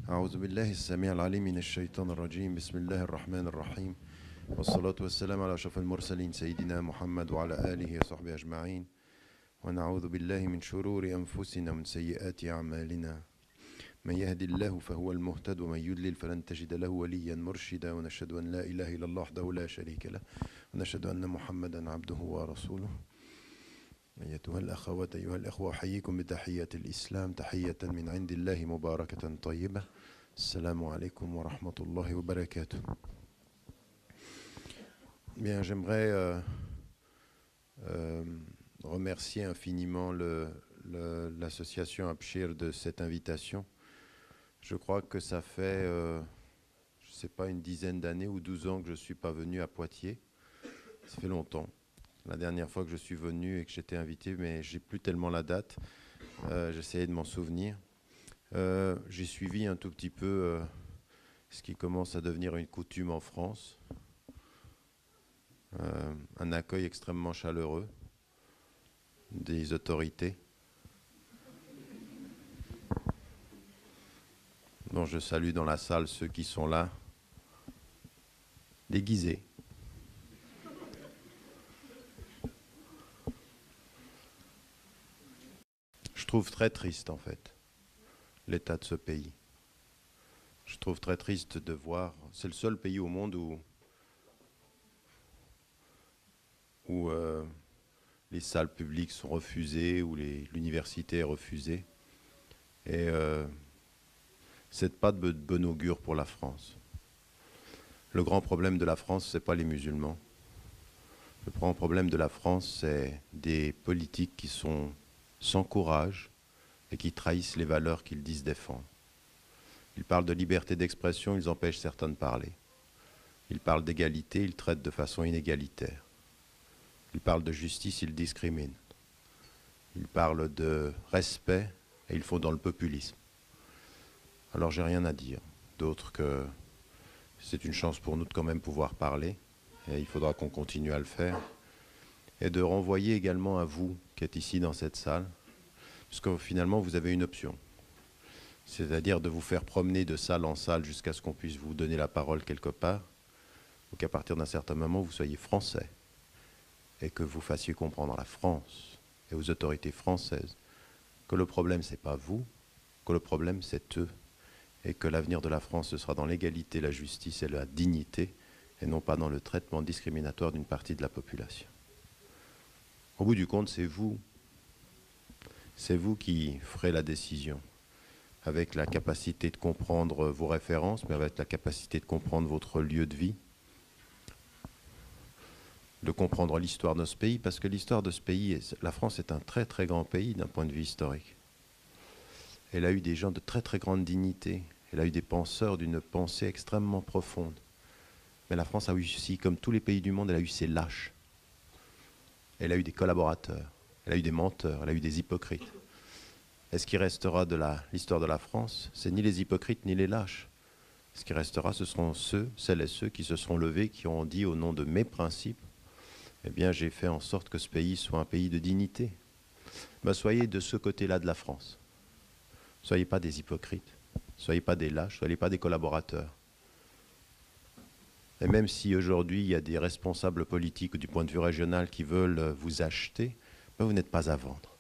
أعوذ بالله السميع العليم من الشيطان الرجيم بسم الله الرحمن الرحيم والصلاة والسلام على أشرف المرسلين سيدنا محمد وعلى آله وصحبه أجمعين ونعوذ بالله من شرور أنفسنا ومن سيئات أعمالنا من يهد الله فهو المهتد ومن يضلل فلن تجد له وليا مرشدا ونشهد أن لا إله إلا الله وحده لا شريك له ونشهد أن محمدا عبده ورسوله أيتها الأخوات أيها الأخوة أحييكم بتحية الإسلام تحية من عند الله مباركة طيبة السلام عليكم ورحمة الله وبركاته. Bien, j'aimerais remercier infiniment l'association Abshir de cette invitation. Je crois que ça fait, je ne sais pas, une dizaine d'années ou 12 ans que je ne suis pas venu à Poitiers. Ça fait longtemps. La dernière fois que je suis venu et que j'étais invité, mais j'ai plus tellement la date. J'essayais de m'en souvenir. J'ai suivi un tout petit peu ce qui commence à devenir une coutume en France. Un accueil extrêmement chaleureux des autorités, dont je salue dans la salle ceux qui sont là, déguisés. Je trouve très triste en fait l'état de ce pays. Je trouve très triste de voir, c'est le seul pays au monde où les salles publiques sont refusées, où l'université est refusée. Et c'est pas de bon augure pour la France. Le grand problème de la France, c'est pas les musulmans. Le grand problème de la France, c'est des politiques qui sont sans courage et qui trahissent les valeurs qu'ils disent défendre. Ils parlent de liberté d'expression, ils empêchent certains de parler. Ils parlent d'égalité, ils traitent de façon inégalitaire. Ils parlent de justice, ils discriminent. Ils parlent de respect et ils font dans le populisme. Alors j'ai rien à dire d'autre que c'est une chance pour nous de quand même pouvoir parler et il faudra qu'on continue à le faire et de renvoyer également à vous qui êtes ici dans cette salle parce que finalement vous avez une option, c'est-à-dire de vous faire promener de salle en salle jusqu'à ce qu'on puisse vous donner la parole quelque part ou qu'à partir d'un certain moment vous soyez français et que vous fassiez comprendre à la France et aux autorités françaises que le problème c'est pas vous, que le problème c'est eux et que l'avenir de la France ce sera dans l'égalité, la justice et la dignité et non pas dans le traitement discriminatoire d'une partie de la population. Au bout du compte, c'est vous qui ferez la décision avec la capacité de comprendre vos références, mais avec la capacité de comprendre votre lieu de vie, de comprendre l'histoire de ce pays, parce que l'histoire de ce pays, la France est un très très grand pays d'un point de vue historique. Elle a eu des gens de très très grande dignité, elle a eu des penseurs d'une pensée extrêmement profonde. Mais la France a eu aussi, comme tous les pays du monde, elle a eu ses lâches. Elle a eu des collaborateurs, elle a eu des menteurs, elle a eu des hypocrites. Et ce qui restera de l'histoire de la France, c'est ni les hypocrites ni les lâches. Ce qui restera, ce seront celles et ceux qui se seront levés, qui ont dit au nom de mes principes, eh bien j'ai fait en sorte que ce pays soit un pays de dignité. Ben, soyez de ce côté-là de la France. Soyez pas des hypocrites, soyez pas des lâches, soyez pas des collaborateurs. Et même si aujourd'hui il y a des responsables politiques du point de vue régional qui veulent vous acheter, ben vous n'êtes pas à vendre.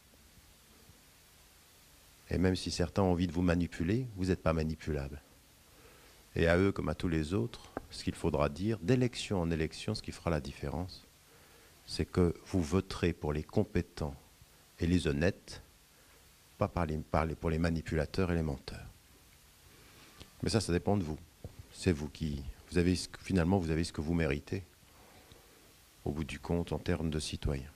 Et même si certains ont envie de vous manipuler, vous n'êtes pas manipulable. Et à eux comme à tous les autres, ce qu'il faudra dire, d'élection en élection, ce qui fera la différence, c'est que vous voterez pour les compétents et les honnêtes, pas pour les manipulateurs et les menteurs. Mais ça dépend de vous. C'est vous qui... finalement, vous avez ce que vous méritez, au bout du compte, en termes de citoyens.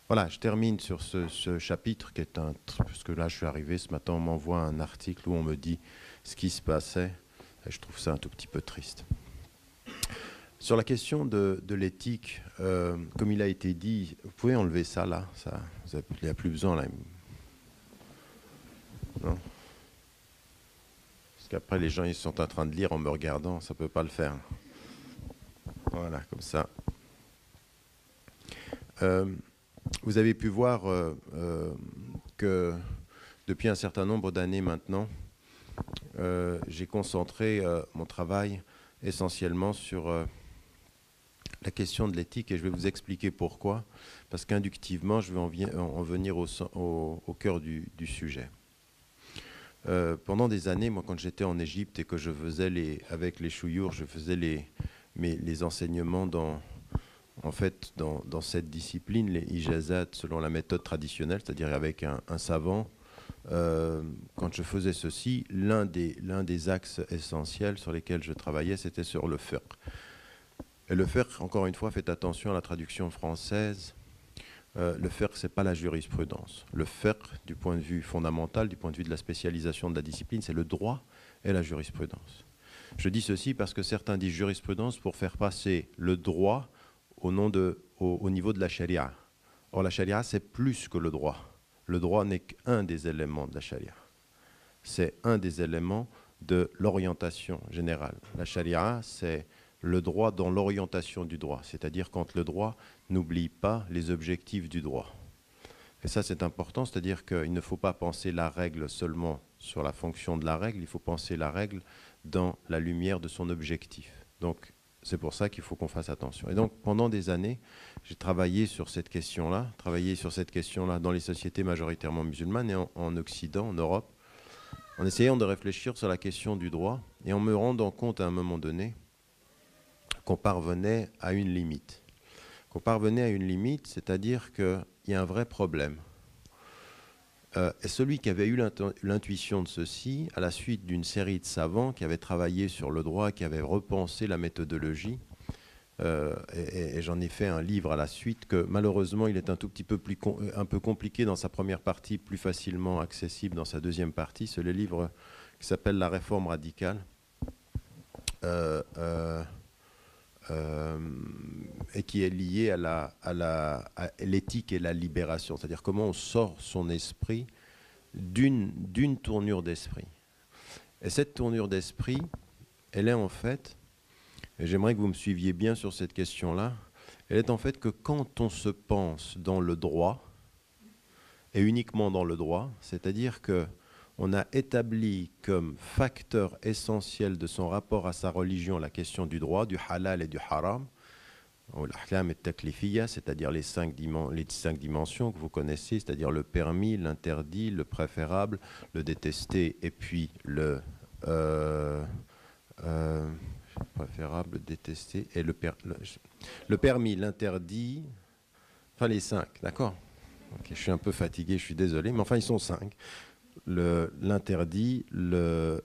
Voilà, je termine sur ce chapitre qui est parce que là, je suis arrivé ce matin, on m'envoie un article où on me dit ce qui se passait, et je trouve ça un tout petit peu triste. Sur la question de l'éthique, comme il a été dit, vous pouvez enlever ça là, il n'y a plus besoin là. Non ? Parce qu'après les gens ils sont en train de lire en me regardant, ça ne peut pas le faire. Voilà, comme ça. Vous avez pu voir que depuis un certain nombre d'années maintenant, j'ai concentré mon travail essentiellement sur la question de l'éthique et je vais vous expliquer pourquoi. Parce qu'inductivement, je vais en venir au cœur du sujet. Pendant des années, moi, quand j'étais en Égypte et que je faisais avec les chouyours, je faisais les enseignements en fait, dans cette discipline, les ijazat, selon la méthode traditionnelle, c'est-à-dire avec un savant. Quand je faisais ceci, l'un des axes essentiels sur lesquels je travaillais, c'était sur le fiqh. Et le fiqh, encore une fois, faites attention à la traduction française. Le fiqh, ce n'est pas la jurisprudence. Le fiqh, du point de vue fondamental, du point de vue de la spécialisation de la discipline, c'est le droit et la jurisprudence. Je dis ceci parce que certains disent jurisprudence pour faire passer le droit au niveau de la charia. Or, la charia, c'est plus que le droit. Le droit n'est qu'un des éléments de la charia. C'est un des éléments de l'orientation générale. La charia, c'est le droit dans l'orientation du droit, c'est-à-dire quand le droit n'oublie pas les objectifs du droit. Et ça, c'est important, c'est-à-dire qu'il ne faut pas penser la règle seulement sur la fonction de la règle, il faut penser la règle dans la lumière de son objectif. Donc, c'est pour ça qu'il faut qu'on fasse attention. Et donc, pendant des années, j'ai travaillé sur cette question-là, dans les sociétés majoritairement musulmanes et en Occident, en Europe, en essayant de réfléchir sur la question du droit et en me rendant compte à un moment donné qu'on parvenait à une limite. C'est-à-dire qu'il y a un vrai problème. Et celui qui avait eu l'intuition de ceci, à la suite d'une série de savants qui avaient travaillé sur le droit, qui avaient repensé la méthodologie, et j'en ai fait un livre à la suite, que malheureusement il est un tout petit peu un peu compliqué dans sa première partie, plus facilement accessible dans sa deuxième partie. C'est le livre qui s'appelle La réforme radicale. Et qui est lié à l'éthique et la libération, c'est-à-dire comment on sort son esprit d'une tournure d'esprit. Et cette tournure d'esprit, elle est en fait, et j'aimerais que vous me suiviez bien sur cette question-là, elle est en fait que quand on se pense dans le droit, et uniquement dans le droit, c'est-à-dire que on a établi comme facteur essentiel de son rapport à sa religion la question du droit, du halal et du haram, ou l'ahkam et taklifiyya, c'est-à-dire les cinq dimensions que vous connaissez, c'est-à-dire le permis, l'interdit, le préférable, le détesté, et puis le préférable, détesté, et le permis, l'interdit, enfin les cinq, d'accord? Okay, je suis un peu fatigué, je suis désolé, mais enfin ils sont cinq. L'interdit, le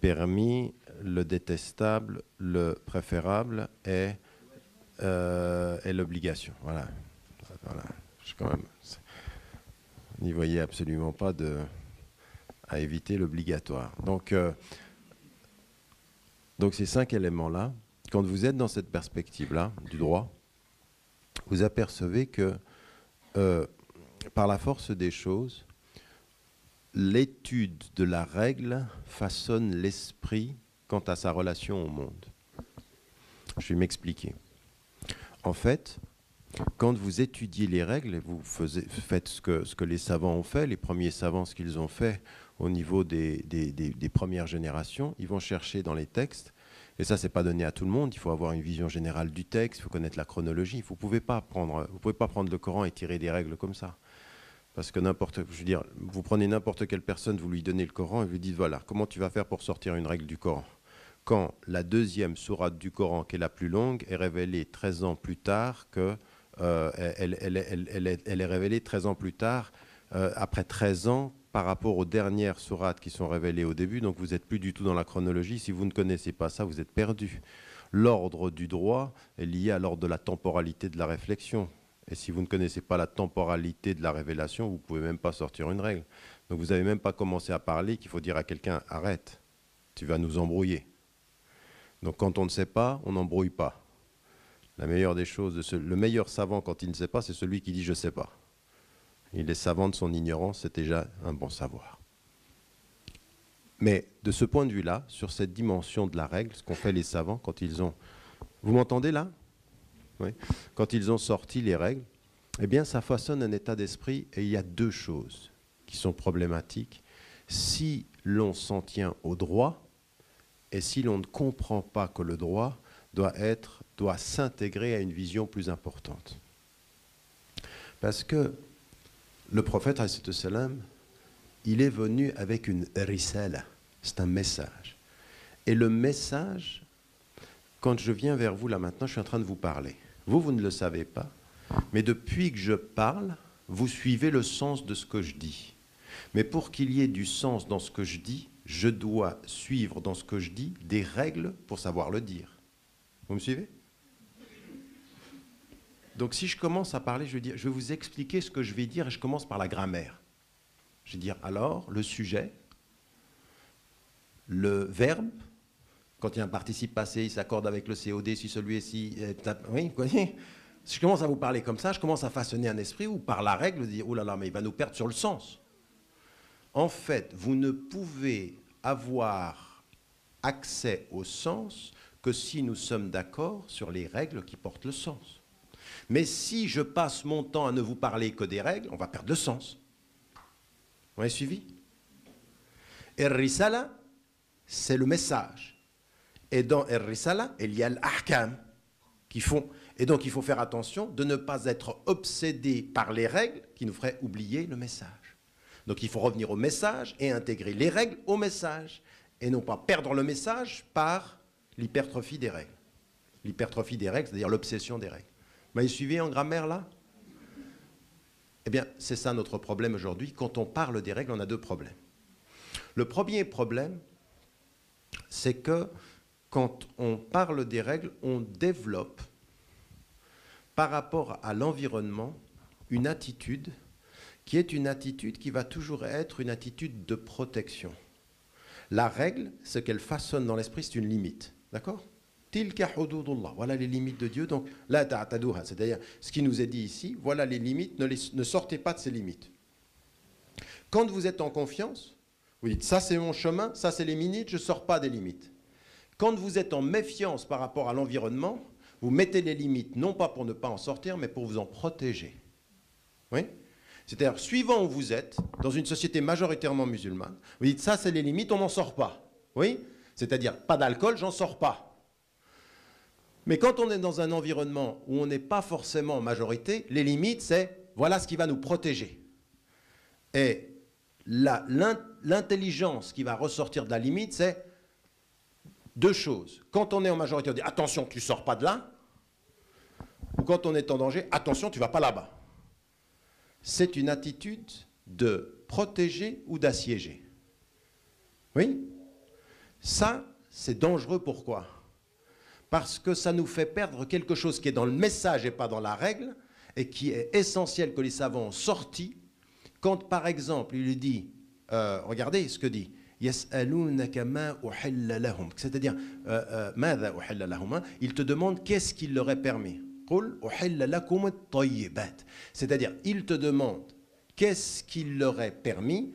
permis, le détestable, le préférable et l'obligation. Voilà. N'y voyez absolument pas à éviter l'obligatoire. Donc ces cinq éléments-là, quand vous êtes dans cette perspective-là du droit, vous apercevez que par la force des choses, l'étude de la règle façonne l'esprit quant à sa relation au monde. Je vais m'expliquer. En fait, quand vous étudiez les règles, et vous faites ce que les savants ont fait, les premiers savants, ce qu'ils ont fait au niveau des premières générations, ils vont chercher dans les textes, et ça, c'est pas donné à tout le monde, il faut avoir une vision générale du texte, il faut connaître la chronologie, vous pouvez pas prendre le Coran et tirer des règles comme ça. Parce que vous prenez n'importe quelle personne, vous lui donnez le Coran et vous lui dites, voilà, comment tu vas faire pour sortir une règle du Coran? Quand la deuxième sourate du Coran, qui est la plus longue, est révélée 13 ans plus tard elle est révélée 13 ans plus tard, après 13 ans, par rapport aux dernières sourates qui sont révélées au début, donc vous n'êtes plus du tout dans la chronologie. Si vous ne connaissez pas ça, vous êtes perdu. L'ordre du droit est lié à l'ordre de la temporalité de la réflexion. Et si vous ne connaissez pas la temporalité de la révélation, vous ne pouvez même pas sortir une règle. Donc vous n'avez même pas commencé à parler qu'il faut dire à quelqu'un « arrête, tu vas nous embrouiller ». Donc quand on ne sait pas, on n'embrouille pas. La meilleure des choses, le meilleur savant quand il ne sait pas, c'est celui qui dit « je ne sais pas ». Il est savant de son ignorance, c'est déjà un bon savoir. Mais de ce point de vue-là, sur cette dimension de la règle, ce qu'ont fait les savants quand ils ont... Vous m'entendez là ? Oui. Quand ils ont sorti les règles, eh bien, ça façonne un état d'esprit et il y a deux choses qui sont problématiques. si l'on s'en tient au droit et si l'on ne comprend pas que le droit doit s'intégrer à une vision plus importante. Parce que le prophète, il est venu avec une risala, c'est un message. Et le message, quand je viens vers vous là maintenant, je suis en train de vous parler. Vous ne le savez pas, mais depuis que je parle, vous suivez le sens de ce que je dis. Mais pour qu'il y ait du sens dans ce que je dis, je dois suivre dans ce que je dis des règles pour savoir le dire. Vous me suivez? Donc si je commence à parler, je vais vous expliquer ce que je vais dire et je commence par la grammaire. Je vais dire alors le sujet, le verbe, quand il y a un participe passé, il s'accorde avec le COD si celui-ci est... Oui, vous voyez? Si je commence à vous parler comme ça, je commence à façonner un esprit où par la règle, de dire, oh là là, mais il va nous perdre sur le sens. En fait, vous ne pouvez avoir accès au sens que si nous sommes d'accord sur les règles qui portent le sens. Mais si je passe mon temps à ne vous parler que des règles, on va perdre le sens. Vous m'avez suivi? Et risala, c'est le message. Et dans risala, il y a l'ahkam qui font. Et donc il faut faire attention de ne pas être obsédé par les règles qui nous feraient oublier le message. Donc il faut revenir au message et intégrer les règles au message. Et non pas perdre le message par l'hypertrophie des règles. L'hypertrophie des règles, c'est-à-dire l'obsession des règles. Vous m'avez suivi en grammaire là? Eh bien, c'est ça notre problème aujourd'hui. Quand on parle des règles, on a deux problèmes. Le premier problème, c'est que quand on parle des règles, on développe par rapport à l'environnement une attitude qui est une attitude qui va toujours être une attitude de protection. La règle, ce qu'elle façonne dans l'esprit, c'est une limite. D'accord? Tilka hududullah, voilà les limites de Dieu, donc la ta'taduha, c'est-à-dire ce qui nous est dit ici, voilà les limites, ne sortez pas de ces limites. Quand vous êtes en confiance, vous dites ça c'est mon chemin, ça c'est les limites, je ne sors pas des limites. Quand vous êtes en méfiance par rapport à l'environnement, vous mettez les limites, non pas pour ne pas en sortir, mais pour vous en protéger. Oui? C'est-à-dire, suivant où vous êtes, dans une société majoritairement musulmane, vous dites ça c'est les limites, on n'en sort pas. Oui? C'est-à-dire, pas d'alcool, j'en sors pas. Mais quand on est dans un environnement où on n'est pas forcément en majorité, les limites, c'est voilà ce qui va nous protéger. Et l'intelligence qui va ressortir de la limite, c'est deux choses. Quand on est en majorité, on dit attention, tu ne sors pas de là. Ou quand on est en danger, attention, tu ne vas pas là-bas. C'est une attitude de protéger ou d'assiéger. Oui? Ça, c'est dangereux. Pourquoi? Parce que ça nous fait perdre quelque chose qui est dans le message et pas dans la règle, et qui est essentiel que les savants ont sorti. Quand, par exemple, il lui dit, regardez ce que dit, c'est-à-dire, il te demande qu'est-ce qu'il leur est permis. C'est-à-dire, il te demande qu'est-ce qu'il leur est permis,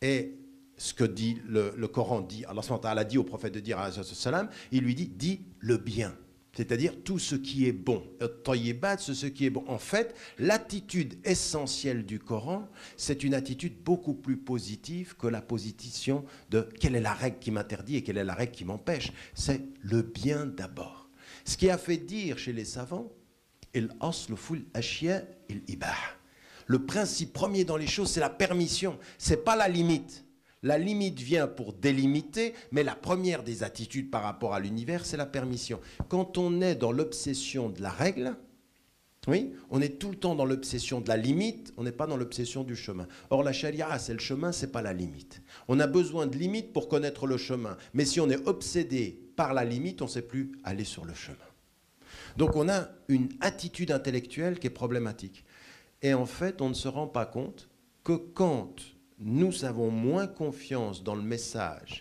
et ce que dit le Coran dit, Allah a dit au prophète de dire, il lui dit, dis le bien. C'est-à-dire tout ce qui est bon. C'est ce qui est bon. En fait, l'attitude essentielle du Coran, c'est une attitude beaucoup plus positive que la position de quelle est la règle qui m'interdit et quelle est la règle qui m'empêche. C'est le bien d'abord. Ce qui a fait dire chez les savants, le principe premier dans les choses, c'est la permission, c'est pas la limite. La limite vient pour délimiter, mais la première des attitudes par rapport à l'univers, c'est la permission. Quand on est dans l'obsession de la règle, oui, on est tout le temps dans l'obsession de la limite, on n'est pas dans l'obsession du chemin. Or, la charia, c'est le chemin, c'est pas la limite. On a besoin de limites pour connaître le chemin. Mais si on est obsédé par la limite, on ne sait plus aller sur le chemin. Donc, on a une attitude intellectuelle qui est problématique. Et en fait, on ne se rend pas compte que quand nous avons moins confiance dans le message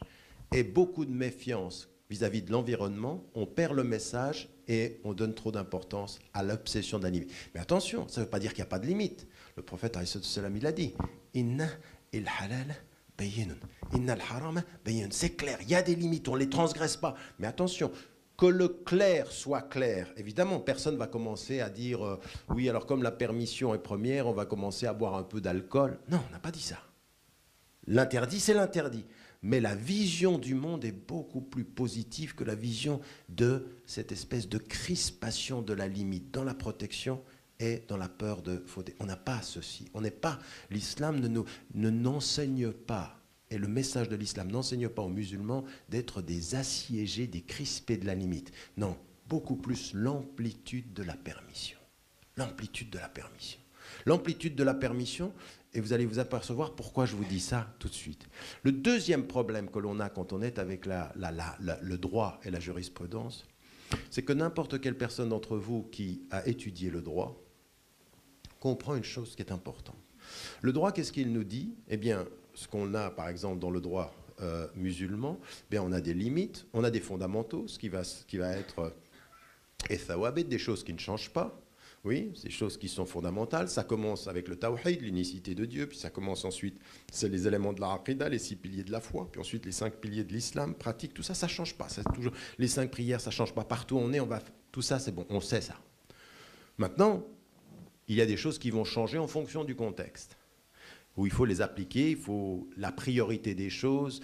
et beaucoup de méfiance vis-à-vis de l'environnement, on perd le message et on donne trop d'importance à l'obsession de la limite. Mais attention, ça ne veut pas dire qu'il n'y a pas de limite. Le prophète, il a dit « Inna il halal bayyinun, inna al-haram bayyinun ». C'est clair, il y a des limites, on ne les transgresse pas. Mais attention, que le clair soit clair. Évidemment, personne ne va commencer à dire oui, alors comme la permission est première, on va commencer à boire un peu d'alcool. Non, on n'a pas dit ça. L'interdit, c'est l'interdit. Mais la vision du monde est beaucoup plus positive que la vision de cette espèce de crispation de la limite dans la protection et dans la peur de fauter. On n'a pas ceci. On n'est pas. L'islam n'enseigne pas, et le message de l'islam n'enseigne pas aux musulmans d'être des assiégés, des crispés de la limite. Non, beaucoup plus l'amplitude de la permission. L'amplitude de la permission. L'amplitude de la permission, et vous allez vous apercevoir pourquoi je vous dis ça tout de suite. Le deuxième problème que l'on a quand on est avec le droit et la jurisprudence, c'est que n'importe quelle personne d'entre vous qui a étudié le droit comprend une chose qui est importante. Le droit, qu'est-ce qu'il nous dit? Eh bien, ce qu'on a par exemple dans le droit musulman, eh bien, on a des limites, on a des fondamentaux, ce qui va être ethawabit, des choses qui ne changent pas. Oui, ces choses qui sont fondamentales. Ça commence avec le tawhid, l'unicité de Dieu, puis ça commence ensuite, c'est les éléments de la aqida, les 6 piliers de la foi, puis ensuite les 5 piliers de l'islam, pratique, tout ça, ça ne change pas. Toujours, les 5 prières, ça ne change pas. Partout où on est, tout ça, c'est bon, on sait ça. Maintenant, il y a des choses qui vont changer en fonction du contexte, où il faut les appliquer, il faut la priorité des choses.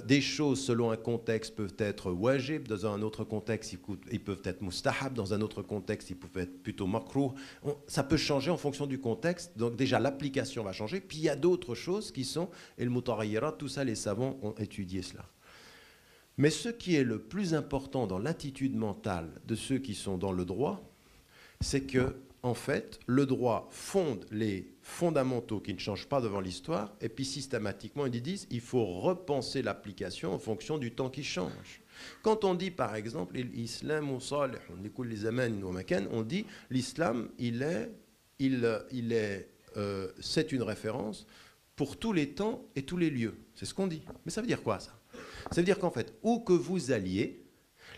Des choses, selon un contexte, peuvent être wajib, dans un autre contexte, ils peuvent être mustahab, dans un autre contexte, ils peuvent être plutôt makrouh. Ça peut changer en fonction du contexte, donc déjà l'application va changer, puis il y a d'autres choses qui sont, et le mutaghayirat, tout ça, les savants ont étudié cela. Mais ce qui est le plus important dans l'attitude mentale de ceux qui sont dans le droit, c'est que en fait, le droit fonde les fondamentaux qui ne changent pas devant l'histoire, et puis systématiquement, ils disent qu'il faut repenser l'application en fonction du temps qui change. Quand on dit, par exemple, l'islam, on dit l'islam, c'est une référence pour tous les temps et tous les lieux. C'est ce qu'on dit. Mais ça veut dire quoi, ça? Ça veut dire qu'en fait, où que vous alliez,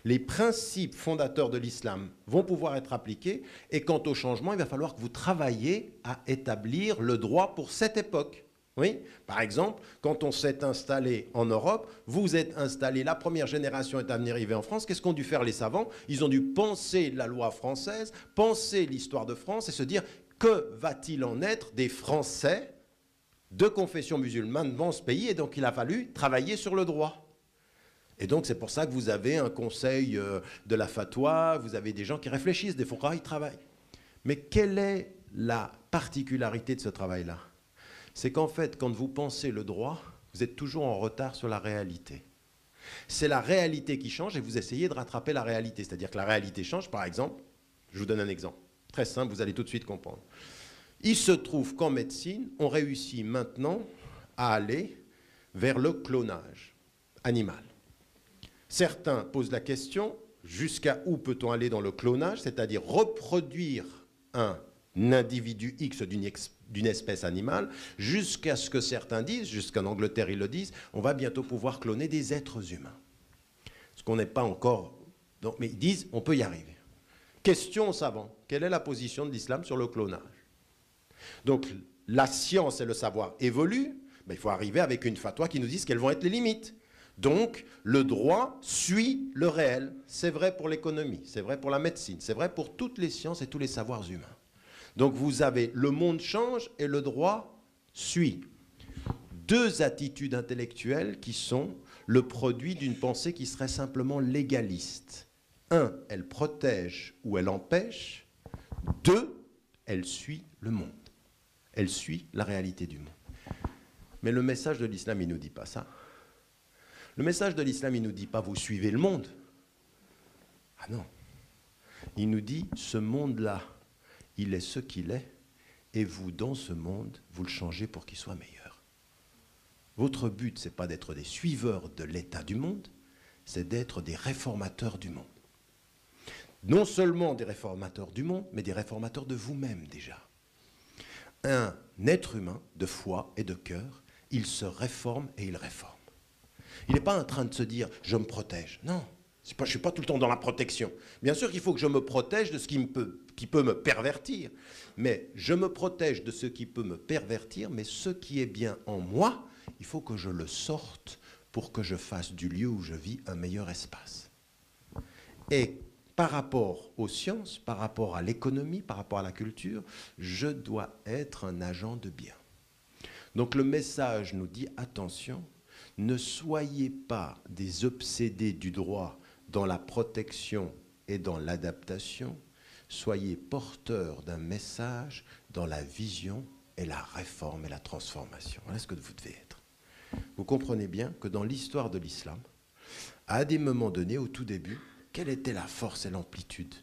les principes fondateurs de l'islam vont pouvoir être appliqués, et quant au changement, il va falloir que vous travailliez à établir le droit pour cette époque. Oui. Par exemple, quand on s'est installé en Europe, vous êtes installé, la première génération est arrivée en France, qu'est-ce qu'ont dû faire les savants? Ils ont dû penser la loi française, penser l'histoire de France et se dire, que va-t-il en être des Français de confession musulmane dans ce pays? Et donc il a fallu travailler sur le droit. Et donc, c'est pour ça que vous avez un conseil de la fatwa, vous avez des gens qui réfléchissent, des fuqaha, ils travaillent. Mais quelle est la particularité de ce travail-là? C'est qu'en fait, quand vous pensez le droit, vous êtes toujours en retard sur la réalité. C'est la réalité qui change et vous essayez de rattraper la réalité. C'est-à-dire que la réalité change, par exemple, je vous donne un exemple, très simple, vous allez tout de suite comprendre. Il se trouve qu'en médecine, on réussit maintenant à aller vers le clonage animal. Certains posent la question, jusqu'à où peut-on aller dans le clonage, c'est-à-dire reproduire un individu X d'une espèce animale, jusqu'à ce que certains disent, jusqu'en Angleterre ils le disent, on va bientôt pouvoir cloner des êtres humains. Ce qu'on n'est pas encore... Donc, mais ils disent, on peut y arriver. Question aux savants, quelle est la position de l'islam sur le clonage? Donc, la science et le savoir évoluent, mais il faut arriver avec une fatwa qui nous dise quelles vont être les limites. Donc, le droit suit le réel. C'est vrai pour l'économie, c'est vrai pour la médecine, c'est vrai pour toutes les sciences et tous les savoirs humains. Donc, vous avez le monde change et le droit suit. Deux attitudes intellectuelles qui sont le produit d'une pensée qui serait simplement légaliste. Un, elle protège ou elle empêche. Deux, elle suit le monde. Elle suit la réalité du monde. Mais le message de l'islam, il ne nous dit pas ça. Le message de l'islam, il ne nous dit pas « vous suivez le monde ». Ah non. Il nous dit « ce monde-là, il est ce qu'il est, et vous, dans ce monde, vous le changez pour qu'il soit meilleur ». Votre but, ce n'est pas d'être des suiveurs de l'état du monde, c'est d'être des réformateurs du monde. Non seulement des réformateurs du monde, mais des réformateurs de vous-même déjà. Un être humain de foi et de cœur, il se réforme et il réforme. Il n'est pas en train de se dire « je me protège ». Non, je ne suis pas tout le temps dans la protection. Bien sûr qu'il faut que je me protège de ce qui peut me pervertir. Mais je me protège de ce qui peut me pervertir, mais ce qui est bien en moi, il faut que je le sorte pour que je fasse du lieu où je vis un meilleur espace. Et par rapport aux sciences, par rapport à l'économie, par rapport à la culture, je dois être un agent de bien. Donc le message nous dit, attention, ne soyez pas des obsédés du droit dans la protection et dans l'adaptation, soyez porteurs d'un message dans la vision et la réforme et la transformation. Voilà ce que vous devez être. Vous comprenez bien que dans l'histoire de l'islam, à des moments donnés, au tout début, quelle était la force et l'amplitude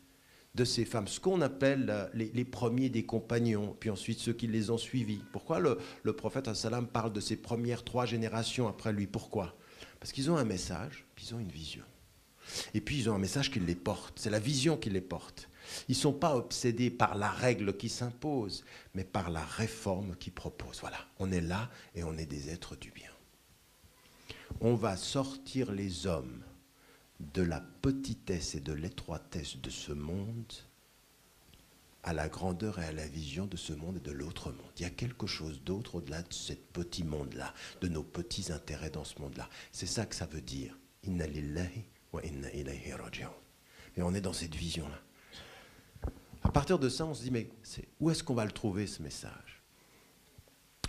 de ces femmes, ce qu'on appelle les premiers des compagnons, puis ensuite ceux qui les ont suivis. Pourquoi le prophète sallam parle de ces premières 3 générations après lui? Pourquoi? Parce qu'ils ont un message, puis ils ont une vision. Et puis ils ont un message qui les porte, c'est la vision qui les porte. Ils ne sont pas obsédés par la règle qui s'impose, mais par la réforme qui propose. Voilà, on est là et on est des êtres du bien. On va sortir les hommes de la petitesse et de l'étroitesse de ce monde à la grandeur et à la vision de ce monde et de l'autre monde. Il y a quelque chose d'autre au-delà de ce petit monde-là, de nos petits intérêts dans ce monde-là. C'est ça que ça veut dire. Inna lillahi wa inna ilayhi raji'un. Et on est dans cette vision-là. À partir de ça, on se dit, mais où est-ce qu'on va le trouver, ce message?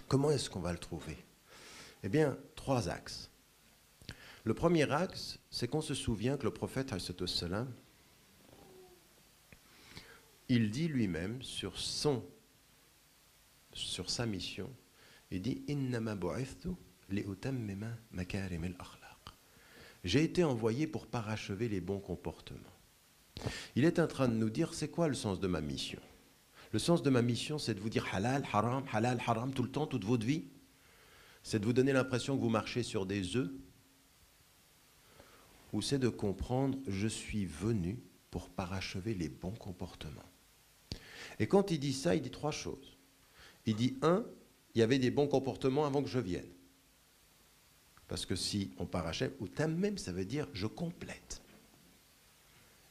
Comment est-ce qu'on va le trouver? Eh bien, 3 axes. Le premier axe, c'est qu'on se souvient que le prophète, il dit lui-même sur sa mission, il dit « Innama bu'ithtu li'utammima makarim al-akhlaq » J'ai été envoyé pour parachever les bons comportements. Il est en train de nous dire, c'est quoi le sens de ma mission? Le sens de ma mission, c'est de vous dire halal, haram, tout le temps, toute votre vie. C'est de vous donner l'impression que vous marchez sur des œufs. Ou c'est de comprendre, je suis venu pour parachever les bons comportements. Et quand il dit ça, il dit 3 choses. Il dit, 1, il y avait des bons comportements avant que je vienne. Parce que si on parachève, ou même, ça veut dire je complète.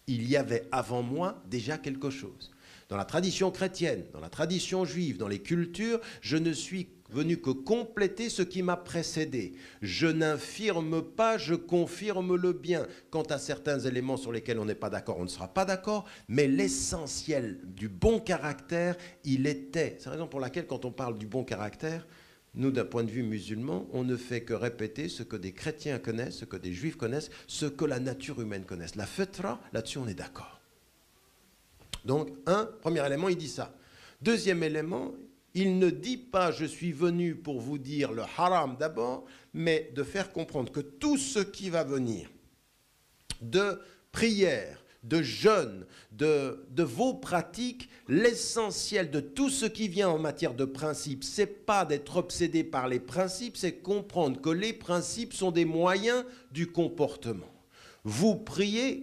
Il y avait avant moi déjà quelque chose. Dans la tradition chrétienne, dans la tradition juive, dans les cultures, je ne suis venu que compléter ce qui m'a précédé. Je n'infirme pas, je confirme le bien. Quant à certains éléments sur lesquels on n'est pas d'accord, on ne sera pas d'accord, mais l'essentiel du bon caractère, il était. C'est la raison pour laquelle, quand on parle du bon caractère, nous, d'un point de vue musulman, on ne fait que répéter ce que des chrétiens connaissent, ce que des juifs connaissent, ce que la nature humaine connaisse. La fitra, là-dessus, on est d'accord. Donc, premier élément, il dit ça. Deuxième élément, il ne dit pas « je suis venu pour vous dire le haram d'abord », mais de faire comprendre que tout ce qui va venir de prière, de jeûne, de vos pratiques, l'essentiel de tout ce qui vient en matière de principes, ce n'est pas d'être obsédé par les principes, c'est comprendre que les principes sont des moyens du comportement. Vous priez,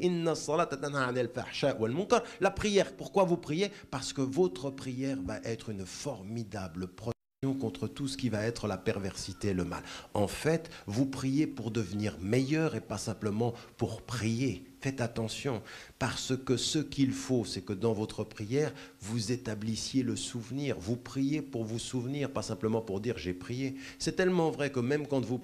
la prière, pourquoi vous priez? Parce que votre prière va être une formidable protection contre tout ce qui va être la perversité et le mal. En fait, vous priez pour devenir meilleur et pas simplement pour prier. Faites attention, parce que ce qu'il faut, c'est que dans votre prière, vous établissiez le souvenir. Vous priez pour vous souvenir, pas simplement pour dire « j'ai prié ». C'est tellement vrai que même quand vous